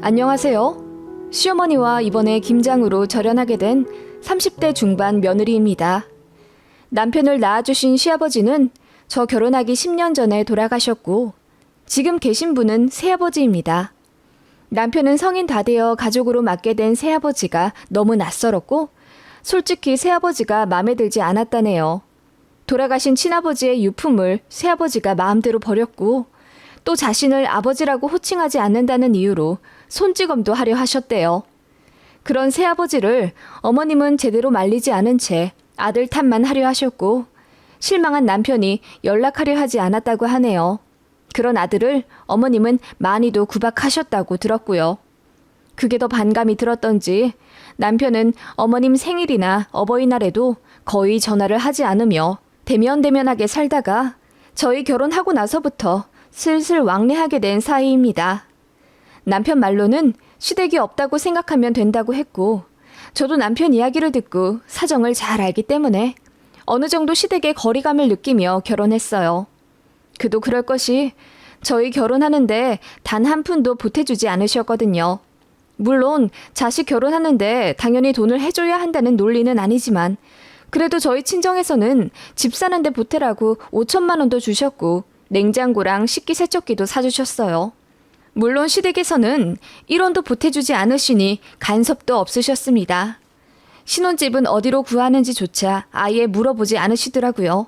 안녕하세요. 시어머니와 이번에 김장으로 절연하게 된 30대 중반 며느리입니다. 남편을 낳아주신 시아버지는 저 결혼하기 10년 전에 돌아가셨고 지금 계신 분은 새아버지입니다. 남편은 성인 다 되어 가족으로 맡게 된 새아버지가 너무 낯설었고 솔직히 새아버지가 마음에 들지 않았다네요. 돌아가신 친아버지의 유품을 새아버지가 마음대로 버렸고 또 자신을 아버지라고 호칭하지 않는다는 이유로 손찌검도 하려 하셨대요. 그런 새아버지를 어머님은 제대로 말리지 않은 채 아들 탓만 하려 하셨고 실망한 남편이 연락하려 하지 않았다고 하네요. 그런 아들을 어머님은 많이도 구박하셨다고 들었고요. 그게 더 반감이 들었던지 남편은 어머님 생일이나 어버이날에도 거의 전화를 하지 않으며 대면대면하게 살다가 저희 결혼하고 나서부터 슬슬 왕래하게 된 사이입니다. 남편 말로는 시댁이 없다고 생각하면 된다고 했고 저도 남편 이야기를 듣고 사정을 잘 알기 때문에 어느 정도 시댁의 거리감을 느끼며 결혼했어요. 그도 그럴 것이 저희 결혼하는데 단 한 푼도 보태주지 않으셨거든요. 물론 자식 결혼하는데 당연히 돈을 해줘야 한다는 논리는 아니지만 그래도 저희 친정에서는 집 사는데 보태라고 5천만 원도 주셨고 냉장고랑 식기세척기도 사주셨어요. 물론 시댁에서는 1원도 보태주지 않으시니 간섭도 없으셨습니다. 신혼집은 어디로 구하는지조차 아예 물어보지 않으시더라고요.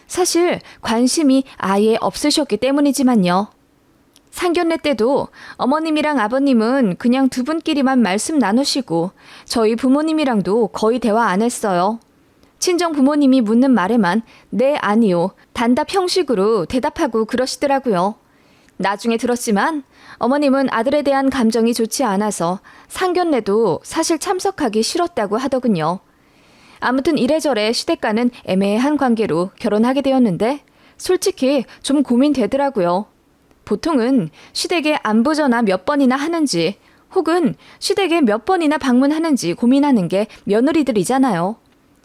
사실 관심이 아예 없으셨기 때문이지만요. 상견례 때도 어머님이랑 아버님은 그냥 두 분끼리만 말씀 나누시고 저희 부모님이랑도 거의 대화 안 했어요. 친정 부모님이 묻는 말에만 네, 아니요, 단답 형식으로 대답하고 그러시더라고요. 나중에 들었지만 어머님은 아들에 대한 감정이 좋지 않아서 상견례도 사실 참석하기 싫었다고 하더군요. 아무튼 이래저래 시댁과는 애매한 관계로 결혼하게 되었는데 솔직히 좀 고민되더라고요. 보통은 시댁에 안부 전화 몇 번이나 하는지 혹은 시댁에 몇 번이나 방문하는지 고민하는 게 며느리들이잖아요.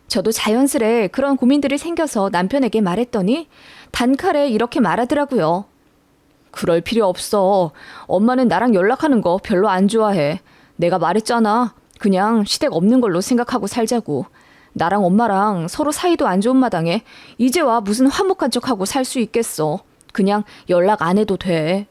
저도 자연스레 그런 고민들이 생겨서 남편에게 말했더니 단칼에 이렇게 말하더라고요. 그럴 필요 없어. 엄마는 나랑 연락하는 거 별로 안 좋아해. 내가 말했잖아. 그냥 시댁 없는 걸로 생각하고 살자고. 나랑 엄마랑 서로 사이도 안 좋은 마당에 이제 와 무슨 화목한 척하고 살 수 있겠어. 그냥 연락 안 해도 돼.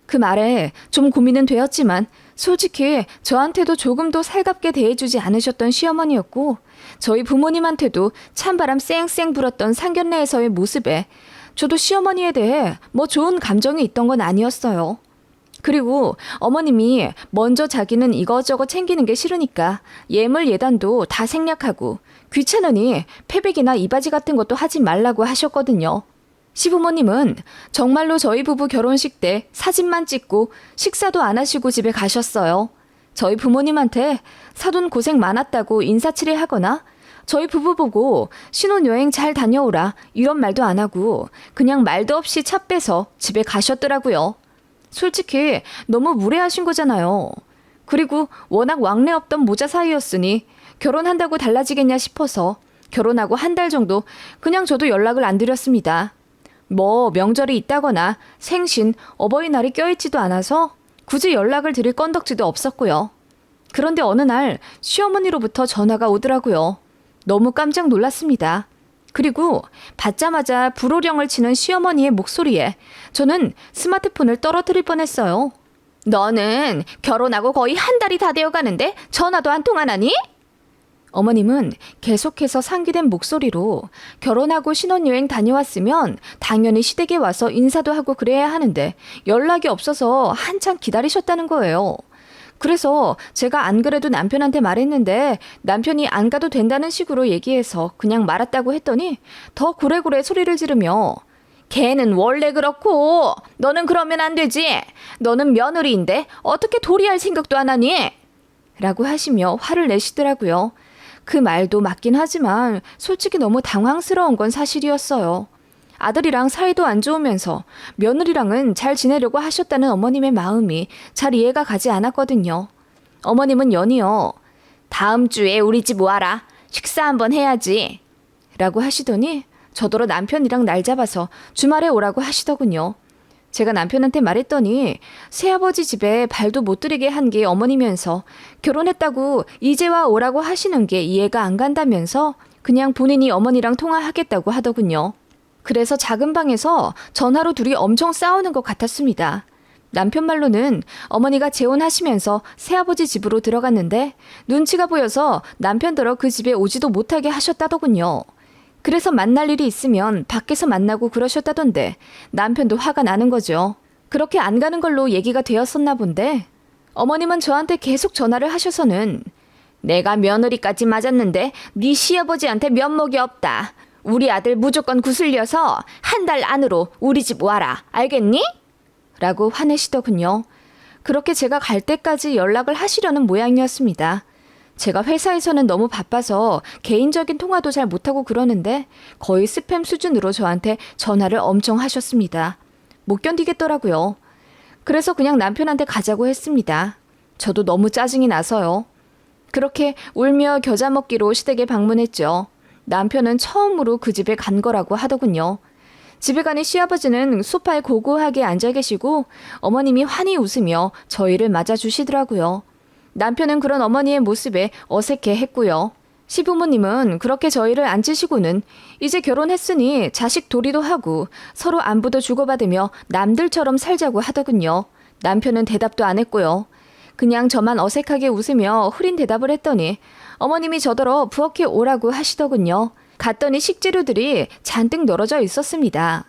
그 말에 좀 고민은 되었지만 솔직히 저한테도 조금도 살갑게 대해주지 않으셨던 시어머니였고 저희 부모님한테도 찬바람 쌩쌩 불었던 상견례에서의 모습에 저도 시어머니에 대해 뭐 좋은 감정이 있던 건 아니었어요. 그리고 어머님이 먼저 자기는 이것저것 챙기는 게 싫으니까 예물 예단도 다 생략하고 귀찮으니 패백이나 이바지 같은 것도 하지 말라고 하셨거든요. 시부모님은 정말로 저희 부부 결혼식 때 사진만 찍고 식사도 안 하시고 집에 가셨어요. 저희 부모님한테 사돈 고생 많았다고 인사치레 하거나 저희 부부 보고 신혼여행 잘 다녀오라 이런 말도 안 하고 그냥 말도 없이 차 빼서 집에 가셨더라고요. 솔직히 너무 무례하신 거잖아요. 그리고 워낙 왕래 없던 모자 사이였으니 결혼한다고 달라지겠냐 싶어서 결혼하고 한 달 정도 그냥 저도 연락을 안 드렸습니다. 뭐 명절이 있다거나 생신, 어버이날이 껴있지도 않아서 굳이 연락을 드릴 건덕지도 없었고요. 그런데 어느 날 시어머니로부터 전화가 오더라고요. 너무 깜짝 놀랐습니다. 그리고 받자마자 불호령을 치는 시어머니의 목소리에 저는 스마트폰을 떨어뜨릴 뻔했어요. 너는 결혼하고 거의 한 달이 다 되어가는데 전화도 안 통하나니? 어머님은 계속해서 상기된 목소리로 결혼하고 신혼여행 다녀왔으면 당연히 시댁에 와서 인사도 하고 그래야 하는데 연락이 없어서 한참 기다리셨다는 거예요. 그래서 제가 안 그래도 남편한테 말했는데 남편이 안 가도 된다는 식으로 얘기해서 그냥 말았다고 했더니 더 고래고래 소리를 지르며 걔는 원래 그렇고 너는 그러면 안 되지. 너는 며느리인데 어떻게 도리할 생각도 안 하니? 라고 하시며 화를 내시더라고요. 그 말도 맞긴 하지만 솔직히 너무 당황스러운 건 사실이었어요. 아들이랑 사이도 안 좋으면서 며느리랑은 잘 지내려고 하셨다는 어머님의 마음이 잘 이해가 가지 않았거든요. 어머님은 연이어 다음 주에 우리 집 와라. 식사 한번 해야지. 라고 하시더니 저더러 남편이랑 날 잡아서 주말에 오라고 하시더군요. 제가 남편한테 말했더니 새아버지 집에 발도 못 들이게 한 게 어머니면서 결혼했다고 이제와 오라고 하시는 게 이해가 안 간다면서 그냥 본인이 어머니랑 통화하겠다고 하더군요. 그래서 작은 방에서 전화로 둘이 엄청 싸우는 것 같았습니다. 남편 말로는 어머니가 재혼하시면서 새아버지 집으로 들어갔는데 눈치가 보여서 남편더러 그 집에 오지도 못하게 하셨다더군요. 그래서 만날 일이 있으면 밖에서 만나고 그러셨다던데 남편도 화가 나는 거죠. 그렇게 안 가는 걸로 얘기가 되었었나 본데 어머님은 저한테 계속 전화를 하셔서는 내가 며느리까지 맞았는데 네 시아버지한테 면목이 없다. 우리 아들 무조건 구슬려서 한 달 안으로 우리 집 와라. 알겠니? 라고 화내시더군요. 그렇게 제가 갈 때까지 연락을 하시려는 모양이었습니다. 제가 회사에서는 너무 바빠서 개인적인 통화도 잘 못하고 그러는데 거의 스팸 수준으로 저한테 전화를 엄청 하셨습니다. 못 견디겠더라고요. 그래서 그냥 남편한테 가자고 했습니다. 저도 너무 짜증이 나서요. 그렇게 울며 겨자 먹기로 시댁에 방문했죠. 남편은 처음으로 그 집에 간 거라고 하더군요. 집에 가니 시아버지는 소파에 고고하게 앉아 계시고 어머님이 환히 웃으며 저희를 맞아주시더라고요. 남편은 그런 어머니의 모습에 어색해 했고요. 시부모님은 그렇게 저희를 앉으시고는 이제 결혼했으니 자식 도리도 하고 서로 안부도 주고받으며 남들처럼 살자고 하더군요. 남편은 대답도 안 했고요. 그냥 저만 어색하게 웃으며 흐린 대답을 했더니 어머님이 저더러 부엌에 오라고 하시더군요. 갔더니 식재료들이 잔뜩 널어져 있었습니다.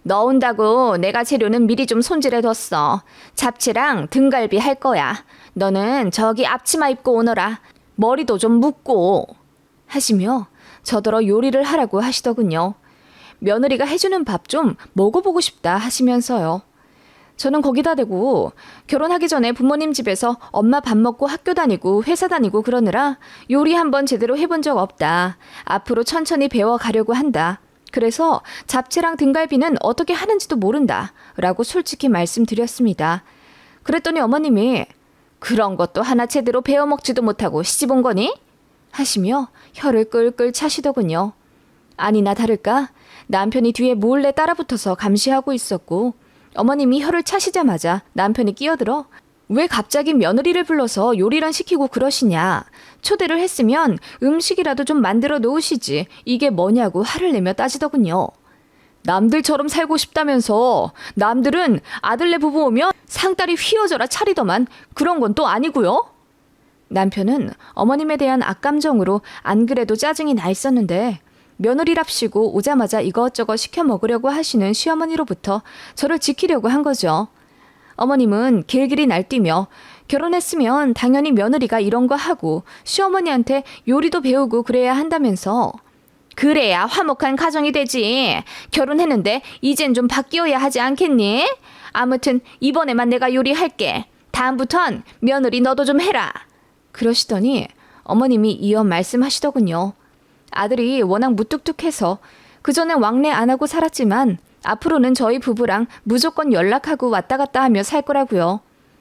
넣은다고 내가 재료는 미리 좀 손질해뒀어. 잡채랑 등갈비 할 거야. 너는 저기 앞치마 입고 오너라. 머리도 좀 묶고 하시며 저더러 요리를 하라고 하시더군요. 며느리가 해주는 밥 좀 먹어보고 싶다 하시면서요. 저는 거기다 대고 결혼하기 전에 부모님 집에서 엄마 밥 먹고 학교 다니고 회사 다니고 그러느라 요리 한번 제대로 해본 적 없다. 앞으로 천천히 배워가려고 한다. 그래서 잡채랑 등갈비는 어떻게 하는지도 모른다. 라고 솔직히 말씀드렸습니다. 그랬더니 어머님이 그런 것도 하나 제대로 배워 먹지도 못하고 시집 온 거니? 하시며 혀를 끌끌 차시더군요. 아니나 다를까 남편이 뒤에 몰래 따라붙어서 감시하고 있었고 어머님이 혀를 차시자마자 남편이 끼어들어 왜 갑자기 며느리를 불러서 요리를 시키고 그러시냐. 초대를 했으면 음식이라도 좀 만들어 놓으시지. 이게 뭐냐고 화를 내며 따지더군요. 남들처럼 살고 싶다면서 남들은 아들네 부부 오면 상다리 휘어져라 차리더만 그런 건 또 아니고요. 남편은 어머님에 대한 악감정으로 안 그래도 짜증이 나 있었는데 며느리랍시고 오자마자 이것저것 시켜 먹으려고 하시는 시어머니로부터 저를 지키려고 한 거죠. 어머님은 길길이 날뛰며 결혼했으면 당연히 며느리가 이런 거 하고 시어머니한테 요리도 배우고 그래야 한다면서 그래야 화목한 가정이 되지. 결혼했는데 이젠 좀 바뀌어야 하지 않겠니? 아무튼 이번에만 내가 요리할게. 다음부턴 며느리 너도 좀 해라. 그러시더니 어머님이 이어 말씀하시더군요. 아들이 워낙 무뚝뚝해서 그전엔 왕래 안 하고 살았지만 앞으로는 저희 부부랑 무조건 연락하고 왔다 갔다 하며 살 거라고요.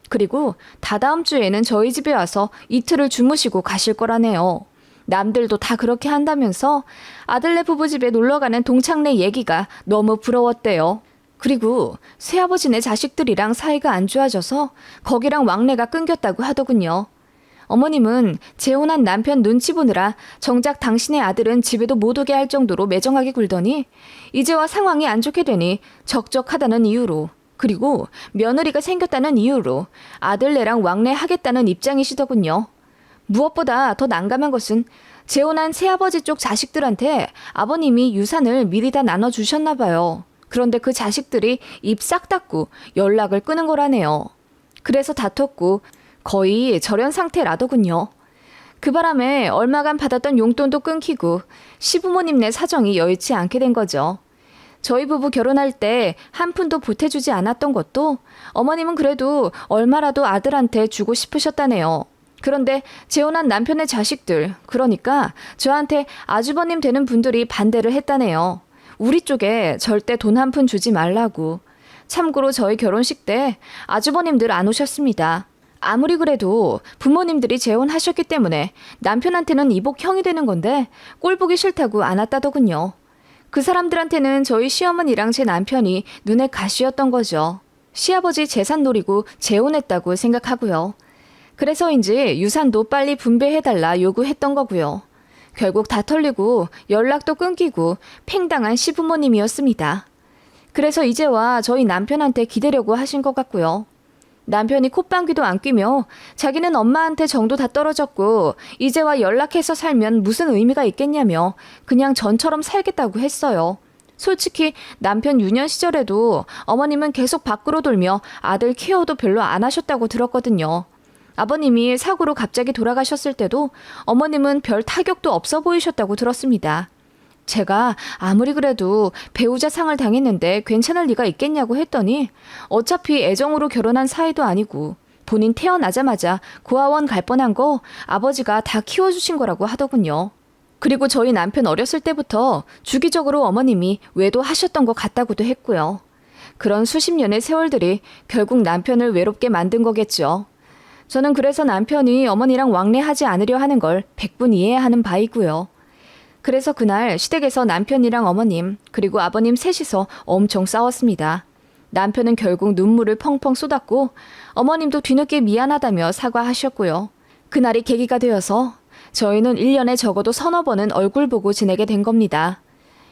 그리고 다다음 주에는 저희 집에 와서 이틀을 주무시고 가실 거라네요. 남들도 다 그렇게 한다면서 아들네 부부 집에 놀러가는 동창네 얘기가 너무 부러웠대요. 그리고 새아버지네 자식들이랑 사이가 안 좋아져서 거기랑 왕래가 끊겼다고 하더군요. 어머님은 재혼한 남편 눈치 보느라 정작 당신의 아들은 집에도 못 오게 할 정도로 매정하게 굴더니 이제와 상황이 안 좋게 되니 적적하다는 이유로 그리고 며느리가 생겼다는 이유로 아들네랑 왕래하겠다는 입장이시더군요. 무엇보다 더 난감한 것은 재혼한 새아버지 쪽 자식들한테 아버님이 유산을 미리 다 나눠주셨나 봐요. 그런데 그 자식들이 입 싹 닫고 연락을 끊은 거라네요. 그래서 다퉜고 거의 절연 상태라더군요. 그 바람에 얼마간 받았던 용돈도 끊기고 시부모님네 사정이 여의치 않게 된 거죠. 저희 부부 결혼할 때 한 푼도 보태주지 않았던 것도 어머님은 그래도 얼마라도 아들한테 주고 싶으셨다네요. 그런데 재혼한 남편의 자식들, 그러니까 저한테 아주버님 되는 분들이 반대를 했다네요. 우리 쪽에 절대 돈 한 푼 주지 말라고. 참고로 저희 결혼식 때 아주버님들 안 오셨습니다. 아무리 그래도 부모님들이 재혼하셨기 때문에 남편한테는 이복 형이 되는 건데 꼴 보기 싫다고 안 왔다더군요. 그 사람들한테는 저희 시어머니랑 제 남편이 눈에 가시였던 거죠. 시아버지 재산 노리고 재혼했다고 생각하고요. 그래서인지 유산도 빨리 분배해달라 요구했던 거고요. 결국 다 털리고 연락도 끊기고 팽당한 시부모님이었습니다. 그래서 이제와 저희 남편한테 기대려고 하신 것 같고요. 남편이 콧방귀도 안 뀌며 자기는 엄마한테 정도 다 떨어졌고 이제와 연락해서 살면 무슨 의미가 있겠냐며 그냥 전처럼 살겠다고 했어요. 솔직히 남편 유년 시절에도 어머님은 계속 밖으로 돌며 아들 케어도 별로 안 하셨다고 들었거든요. 아버님이 사고로 갑자기 돌아가셨을 때도 어머님은 별 타격도 없어 보이셨다고 들었습니다. 제가 아무리 그래도 배우자 상을 당했는데 괜찮을 리가 있겠냐고 했더니 어차피 애정으로 결혼한 사이도 아니고 본인 태어나자마자 고아원 갈 뻔한 거 아버지가 다 키워주신 거라고 하더군요. 그리고 저희 남편 어렸을 때부터 주기적으로 어머님이 외도하셨던 것 같다고도 했고요. 그런 수십 년의 세월들이 결국 남편을 외롭게 만든 거겠죠. 저는 그래서 남편이 어머니랑 왕래하지 않으려 하는 걸 100분 이해하는 바이고요. 그래서 그날 시댁에서 남편이랑 어머님 그리고 아버님 셋이서 엄청 싸웠습니다. 남편은 결국 눈물을 펑펑 쏟았고 어머님도 뒤늦게 미안하다며 사과하셨고요. 그날이 계기가 되어서 저희는 1년에 적어도 서너 번은 얼굴 보고 지내게 된 겁니다.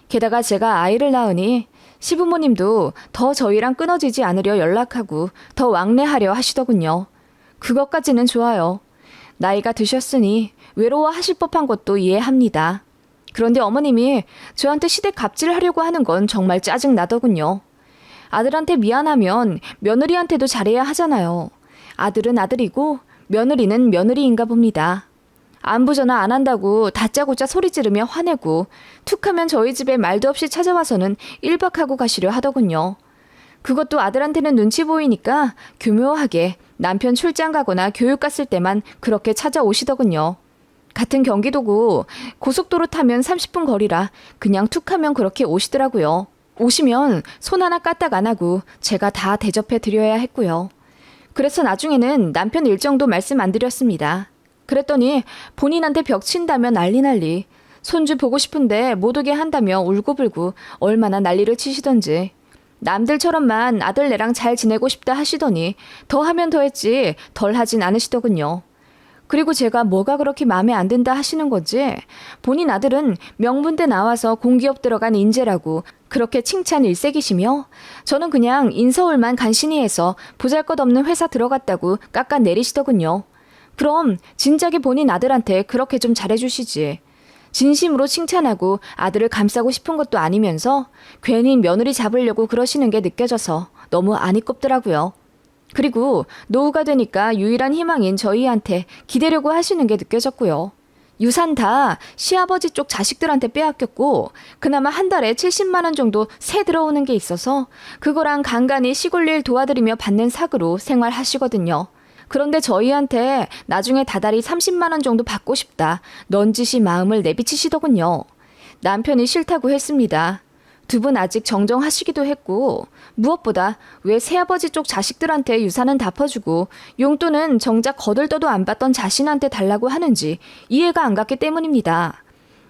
게다가 제가 아이를 낳으니 시부모님도 더 저희랑 끊어지지 않으려 연락하고 더 왕래하려 하시더군요. 그것까지는 좋아요. 나이가 드셨으니 외로워하실 법한 것도 이해합니다. 그런데 어머님이 저한테 시댁 갑질을 하려고 하는 건 정말 짜증나더군요. 아들한테 미안하면 며느리한테도 잘해야 하잖아요. 아들은 아들이고 며느리는 며느리인가 봅니다. 안부 전화 안 한다고 다짜고짜 소리 지르며 화내고 툭하면 저희 집에 말도 없이 찾아와서는 1박하고 가시려 하더군요. 그것도 아들한테는 눈치 보이니까 교묘하게 남편 출장 가거나 교육 갔을 때만 그렇게 찾아오시더군요. 같은 경기도고 고속도로 타면 30분 거리라 그냥 툭하면 그렇게 오시더라고요. 오시면 손 하나 까딱 안 하고 제가 다 대접해 드려야 했고요. 그래서 나중에는 남편 일정도 말씀 안 드렸습니다. 그랬더니 본인한테 벽 친다며 난리. 손주 보고 싶은데 못 오게 한다며 울고불고 얼마나 난리를 치시던지. 남들처럼만 아들네랑 잘 지내고 싶다 하시더니 더 하면 더 했지 덜 하진 않으시더군요. 그리고 제가 뭐가 그렇게 마음에 안 든다 하시는 건지 본인 아들은 명문대 나와서 공기업 들어간 인재라고 그렇게 칭찬 일색이시며 저는 그냥 인서울만 간신히 해서 보잘것없는 회사 들어갔다고 깎아내리시더군요. 그럼 진작에 본인 아들한테 그렇게 좀 잘해주시지. 진심으로 칭찬하고 아들을 감싸고 싶은 것도 아니면서 괜히 며느리 잡으려고 그러시는 게 느껴져서 너무 안이 꼽더라고요. 그리고 노후가 되니까 유일한 희망인 저희한테 기대려고 하시는 게 느껴졌고요. 유산 다 시아버지 쪽 자식들한테 빼앗겼고 그나마 한 달에 70만 원 정도 세 들어오는 게 있어서 그거랑 간간히 시골 일 도와드리며 받는 삭으로 생활하시거든요. 그런데 저희한테 나중에 다달이 30만 원 정도 받고 싶다 넌지시 마음을 내비치시더군요. 남편이 싫다고 했습니다. 두 분 아직 정정하시기도 했고 무엇보다 왜 새아버지 쪽 자식들한테 유산은 다 퍼주고 용돈은 정작 거들떠도 안 받던 자신한테 달라고 하는지 이해가 안 갔기 때문입니다.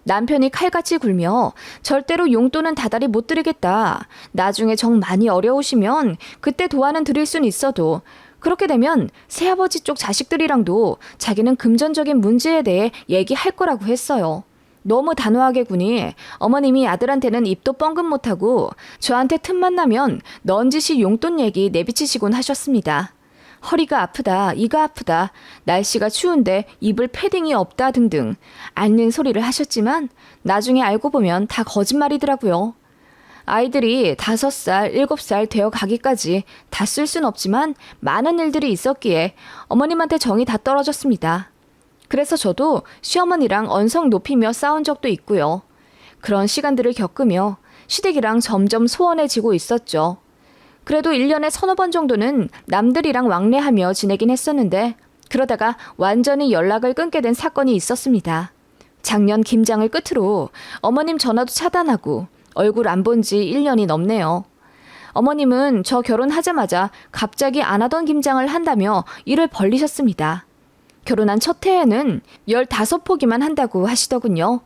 남편이 칼같이 굴며 절대로 용돈은 다달이 못 드리겠다. 나중에 정 많이 어려우시면 그때 도와는 드릴 순 있어도 그렇게 되면 새아버지 쪽 자식들이랑도 자기는 금전적인 문제에 대해 얘기할 거라고 했어요. 너무 단호하게 구니 어머님이 아들한테는 입도 뻥긋 못하고 저한테 틈만 나면 넌지시 용돈 얘기 내비치시곤 하셨습니다. 허리가 아프다, 이가 아프다, 날씨가 추운데 입을 패딩이 없다 등등 앓는 소리를 하셨지만 나중에 알고 보면 다 거짓말이더라고요. 아이들이 5살, 7살 되어 가기까지 다 쓸 순 없지만 많은 일들이 있었기에 어머님한테 정이 다 떨어졌습니다. 그래서 저도 시어머니랑 언성 높이며 싸운 적도 있고요. 그런 시간들을 겪으며 시댁이랑 점점 소원해지고 있었죠. 그래도 1년에 서너 번 정도는 남들이랑 왕래하며 지내긴 했었는데 그러다가 완전히 연락을 끊게 된 사건이 있었습니다. 작년 김장을 끝으로 어머님 전화도 차단하고 얼굴 안 본 지 1년이 넘네요. 어머님은 저 결혼하자마자 갑자기 안 하던 김장을 한다며 일을 벌리셨습니다. 결혼한 첫 해에는 15포기만 한다고 하시더군요.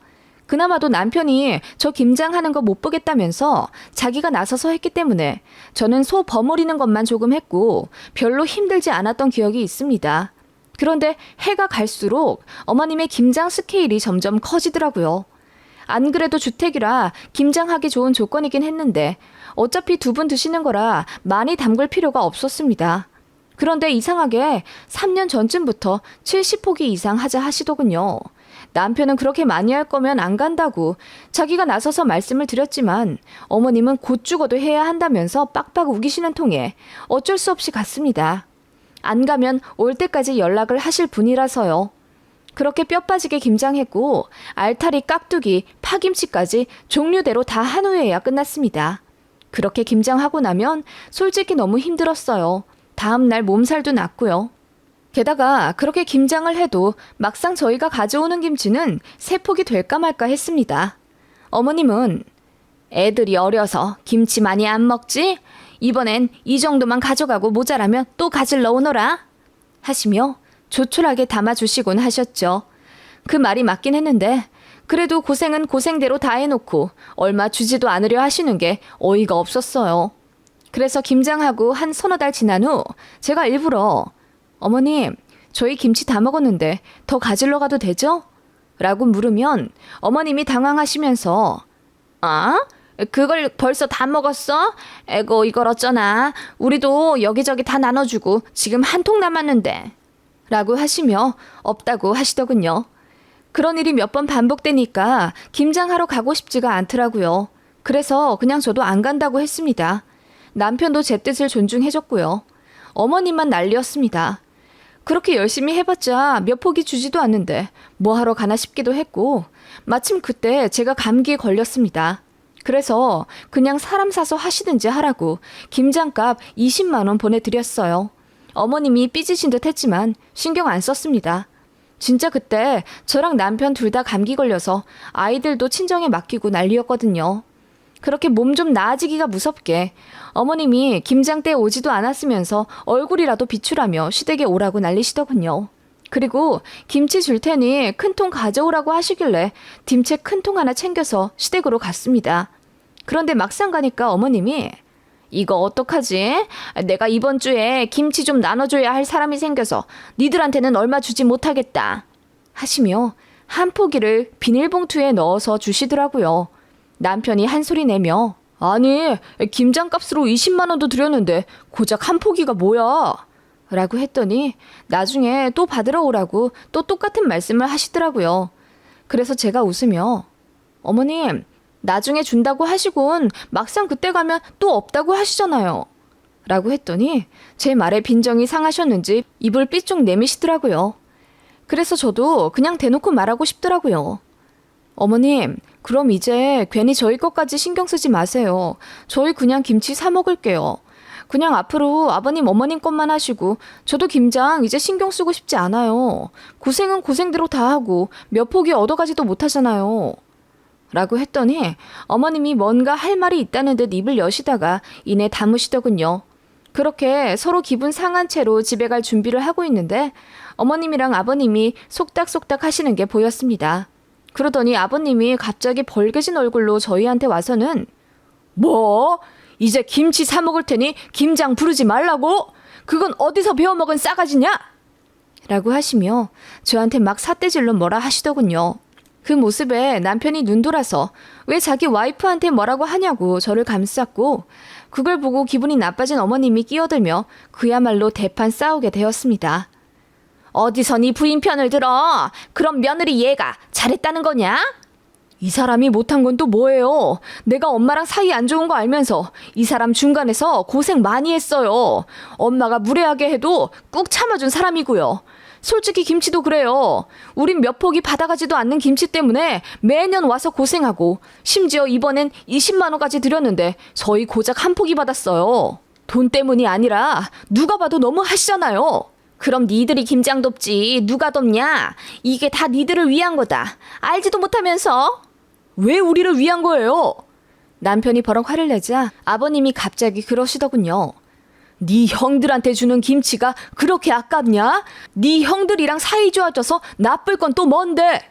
그나마도 남편이 저 김장하는 거 못 보겠다면서 자기가 나서서 했기 때문에 저는 소 버무리는 것만 조금 했고 별로 힘들지 않았던 기억이 있습니다. 그런데 해가 갈수록 어머님의 김장 스케일이 점점 커지더라고요. 안 그래도 주택이라 김장하기 좋은 조건이긴 했는데 어차피 2분 드시는 거라 많이 담글 필요가 없었습니다. 그런데 이상하게 3년 전쯤부터 70포기 이상 하자 하시더군요. 남편은 그렇게 많이 할 거면 안 간다고 자기가 나서서 말씀을 드렸지만 어머님은 곧 죽어도 해야 한다면서 빡빡 우기시는 통에 어쩔 수 없이 갔습니다. 안 가면 올 때까지 연락을 하실 분이라서요. 그렇게 뼈 빠지게 김장했고 알타리, 깍두기, 파김치까지 종류대로 다 한 후에야 끝났습니다. 그렇게 김장하고 나면 솔직히 너무 힘들었어요. 다음날 몸살도 났고요. 게다가 그렇게 김장을 해도 막상 저희가 가져오는 김치는 3폭이 될까 말까 했습니다. 어머님은 애들이 어려서 김치 많이 안 먹지? 이번엔 이 정도만 가져가고 모자라면 또 가질러 오너라 하시며 조촐하게 담아주시곤 하셨죠. 그 말이 맞긴 했는데 그래도 고생은 고생대로 다 해놓고 얼마 주지도 않으려 하시는 게 어이가 없었어요. 그래서 김장하고 한 1~2달 지난 후 제가 일부러 어머님, 저희 김치 다 먹었는데 더 가질러 가도 되죠? 라고 물으면 어머님이 당황하시면서 아? 그걸 벌써 다 먹었어? 에고 이걸 어쩌나. 우리도 여기저기 다 나눠주고 지금 1통 남았는데 라고 하시며 없다고 하시더군요. 그런 일이 몇 번 반복되니까 김장하러 가고 싶지가 않더라고요. 그래서 그냥 저도 안 간다고 했습니다. 남편도 제 뜻을 존중해줬고요. 어머님만 난리였습니다. 그렇게 열심히 해봤자 몇 포기 주지도 않는데 뭐 하러 가나 싶기도 했고 마침 그때 제가 감기에 걸렸습니다. 그래서 그냥 사람 사서 하시든지 하라고 김장값 20만 원 보내드렸어요. 어머님이 삐지신 듯 했지만 신경 안 썼습니다. 진짜 그때 저랑 남편 둘 다 감기 걸려서 아이들도 친정에 맡기고 난리였거든요. 그렇게 몸 좀 나아지기가 무섭게 어머님이 김장 때 오지도 않았으면서 얼굴이라도 비추라며 시댁에 오라고 난리시더군요. 그리고 김치 줄 테니 큰 통 가져오라고 하시길래 김치 큰 통 하나 챙겨서 시댁으로 갔습니다. 그런데 막상 가니까 어머님이 이거 어떡하지? 내가 이번 주에 김치 좀 나눠줘야 할 사람이 생겨서 니들한테는 얼마 주지 못하겠다 하시며 한 포기를 비닐봉투에 넣어서 주시더라고요. 남편이 한 소리 내며 아니 김장값으로 20만 원도 드렸는데 고작 한 포기가 뭐야? 라고 했더니 나중에 또 받으러 오라고 또 똑같은 말씀을 하시더라고요. 그래서 제가 웃으며 어머님 나중에 준다고 하시곤 막상 그때 가면 또 없다고 하시잖아요. 라고 했더니 제 말에 빈정이 상하셨는지 입을 삐쭉 내미시더라고요. 그래서 저도 그냥 대놓고 말하고 싶더라고요. 어머님, 그럼 이제 괜히 저희 것까지 신경 쓰지 마세요. 저희 그냥 김치 사 먹을게요. 그냥 앞으로 아버님, 어머님 것만 하시고 저도 김장 이제 신경 쓰고 싶지 않아요. 고생은 고생대로 다 하고 몇 포기 얻어가지도 못하잖아요. 라고 했더니 어머님이 뭔가 할 말이 있다는 듯 입을 여시다가 이내 다무시더군요. 그렇게 서로 기분 상한 채로 집에 갈 준비를 하고 있는데 어머님이랑 아버님이 속닥속닥 하시는 게 보였습니다. 그러더니 아버님이 갑자기 벌개진 얼굴로 저희한테 와서는 뭐? 이제 김치 사 먹을 테니 김장 부르지 말라고? 그건 어디서 배워먹은 싸가지냐? 라고 하시며 저한테 막 삿대질로 뭐라 하시더군요. 그 모습에 남편이 눈돌아서 왜 자기 와이프한테 뭐라고 하냐고 저를 감쌌고 그걸 보고 기분이 나빠진 어머님이 끼어들며 그야말로 대판 싸우게 되었습니다. 어디서 네 부인 편을 들어? 그럼 며느리 얘가 잘했다는 거냐? 이 사람이 못한 건 또 뭐예요? 내가 엄마랑 사이 안 좋은 거 알면서 이 사람 중간에서 고생 많이 했어요. 엄마가 무례하게 해도 꾹 참아준 사람이고요. 솔직히 김치도 그래요. 우린 몇 포기 받아가지도 않는 김치 때문에 매년 와서 고생하고 심지어 이번엔 20만 원까지 드렸는데 저희 고작 한 포기 받았어요. 돈 때문이 아니라 누가 봐도 너무 하시잖아요. 그럼 니들이 김장 돕지 누가 돕냐? 이게 다 니들을 위한 거다. 알지도 못하면서. 왜 우리를 위한 거예요? 남편이 버럭 화를 내자 아버님이 갑자기 그러시더군요. 네 형들한테 주는 김치가 그렇게 아깝냐? 네 형들이랑 사이 좋아져서 나쁠 건 또 뭔데?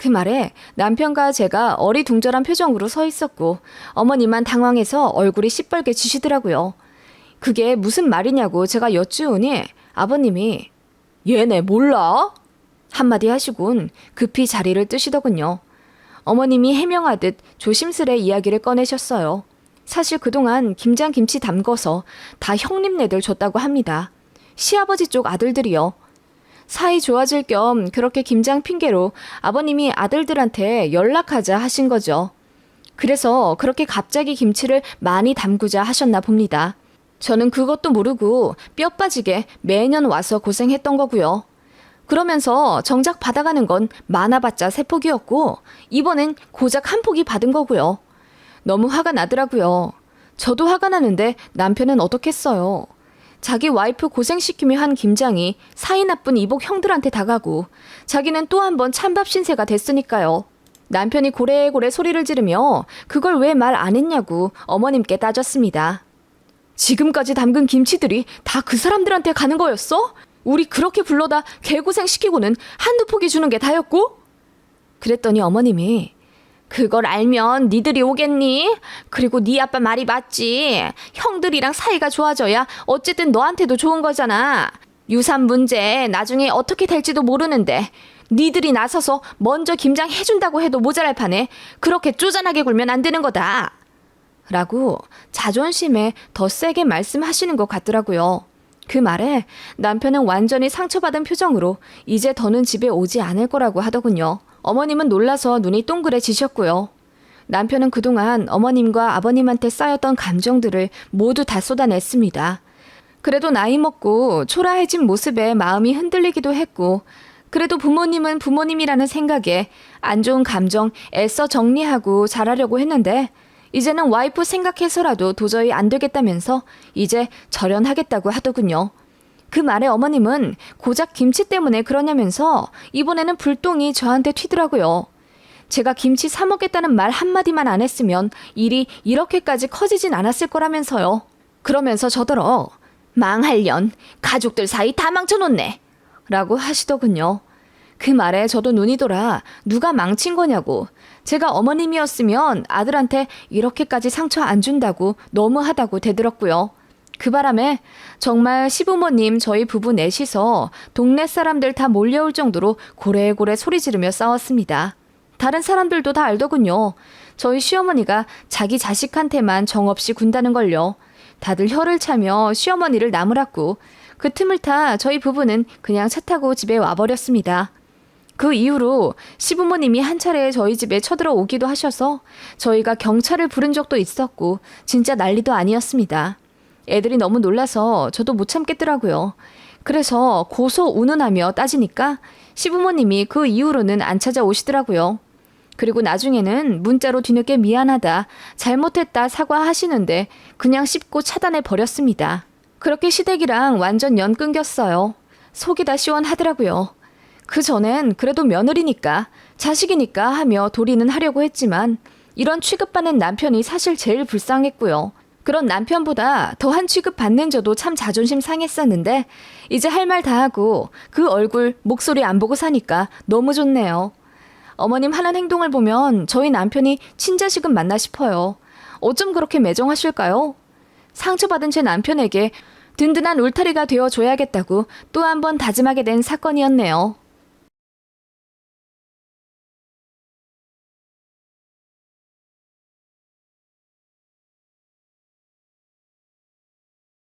그 말에 남편과 제가 어리둥절한 표정으로 서 있었고 어머니만 당황해서 얼굴이 시뻘게 지시더라고요. 그게 무슨 말이냐고 제가 여쭈으니 아버님이 얘네 몰라? 한마디 하시곤 급히 자리를 뜨시더군요. 어머님이 해명하듯 조심스레 이야기를 꺼내셨어요. 사실 그동안 김장김치 담궈서 다 형님네들 줬다고 합니다. 시아버지 쪽 아들들이요. 사이 좋아질 겸 그렇게 김장 핑계로 아버님이 아들들한테 연락하자 하신 거죠. 그래서 그렇게 갑자기 김치를 많이 담그자 하셨나 봅니다. 저는 그것도 모르고 뼈 빠지게 매년 와서 고생했던 거고요. 그러면서 정작 받아가는 건 많아봤자 3폭이었고 이번엔 고작 1폭이 받은 거고요. 너무 화가 나더라고요. 저도 화가 나는데 남편은 어떻겠어요. 자기 와이프 고생시키며 한 김장이 사이 나쁜 이복 형들한테 다가고 자기는 또 한 번 찬밥 신세가 됐으니까요. 남편이 고래고래 소리를 지르며 그걸 왜 말 안 했냐고 어머님께 따졌습니다. 지금까지 담근 김치들이 다 그 사람들한테 가는 거였어? 우리 그렇게 불러다 개고생 시키고는 한두 포기 주는 게 다였고? 그랬더니 어머님이 그걸 알면 니들이 오겠니? 그리고 네 아빠 말이 맞지. 형들이랑 사이가 좋아져야 어쨌든 너한테도 좋은 거잖아. 유산 문제 나중에 어떻게 될지도 모르는데 니들이 나서서 먼저 김장 해준다고 해도 모자랄 판에 그렇게 쪼잔하게 굴면 안 되는 거다. 라고 자존심에 더 세게 말씀하시는 것 같더라고요. 그 말에 남편은 완전히 상처받은 표정으로 이제 더는 집에 오지 않을 거라고 하더군요. 어머님은 놀라서 눈이 동그래지셨고요. 남편은 그동안 어머님과 아버님한테 쌓였던 감정들을 모두 다 쏟아냈습니다. 그래도 나이 먹고 초라해진 모습에 마음이 흔들리기도 했고 그래도 부모님은 부모님이라는 생각에 안 좋은 감정 애써 정리하고 잘하려고 했는데 이제는 와이프 생각해서라도 도저히 안 되겠다면서 이제 절연하겠다고 하더군요. 그 말에 어머님은 고작 김치 때문에 그러냐면서 이번에는 불똥이 저한테 튀더라고요. 제가 김치 사 먹겠다는 말 한마디만 안 했으면 일이 이렇게까지 커지진 않았을 거라면서요. 그러면서 저더러 망할년 가족들 사이 다 망쳐놓네 라고 하시더군요. 그 말에 저도 눈이 돌아 누가 망친 거냐고 제가 어머님이었으면 아들한테 이렇게까지 상처 안 준다고 너무하다고 대들었고요. 그 바람에 정말 시부모님 저희 부부 넷이서 동네 사람들 다 몰려올 정도로 고래고래 소리 지르며 싸웠습니다. 다른 사람들도 다 알더군요. 저희 시어머니가 자기 자식한테만 정없이 군다는 걸요. 다들 혀를 차며 시어머니를 나무랐고 그 틈을 타 저희 부부는 그냥 차 타고 집에 와버렸습니다. 그 이후로 시부모님이 한 차례 저희 집에 쳐들어오기도 하셔서 저희가 경찰을 부른 적도 있었고 진짜 난리도 아니었습니다. 애들이 너무 놀라서 저도 못 참겠더라고요. 그래서 고소 운운하며 따지니까 시부모님이 그 이후로는 안 찾아오시더라고요. 그리고 나중에는 문자로 뒤늦게 미안하다, 잘못했다 사과하시는데 그냥 씹고 차단해 버렸습니다. 그렇게 시댁이랑 완전 연 끊겼어요. 속이 다 시원하더라고요. 그 전엔 그래도 며느리니까 자식이니까 하며 도리는 하려고 했지만 이런 취급받는 남편이 사실 제일 불쌍했고요. 그런 남편보다 더한 취급 받는 저도 참 자존심 상했었는데 이제 할 말 다 하고 그 얼굴, 목소리 안 보고 사니까 너무 좋네요. 어머님 하는 행동을 보면 저희 남편이 친자식은 맞나 싶어요. 어쩜 그렇게 매정하실까요? 상처받은 제 남편에게 든든한 울타리가 되어줘야겠다고 또 한 번 다짐하게 된 사건이었네요.